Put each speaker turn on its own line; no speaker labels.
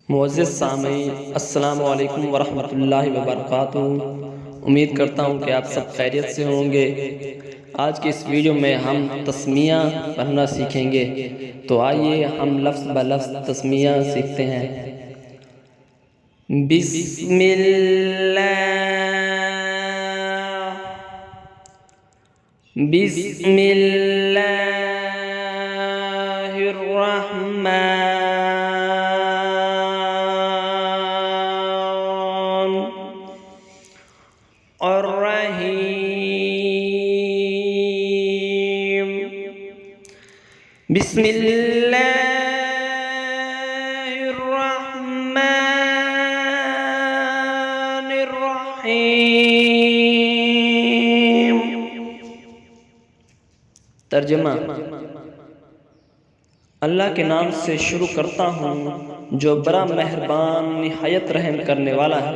मुअज़्ज़िज़ सामीन, अस्सलामु अलैकुम वरहमतुल्लाहि वबरकातुहू। उम्मीद करता हूँ कि आप सब खैरियत से होंगे। आज की इस वीडियो में हम तस्मिया पढ़ना सीखेंगे। तो आइए हम लफ्ज़ ब लफ्ज़ तस्मिया सीखते हैं। बिस्मिल्लाहिर्रहमानिर्रहीम। बिस्मिल्लाहिर्रहमानिर्रहीम। तर्जुमा। अल्लाह के नाम से शुरू करता हूँ जो बड़ा मेहरबान निहायत रहम करने वाला है।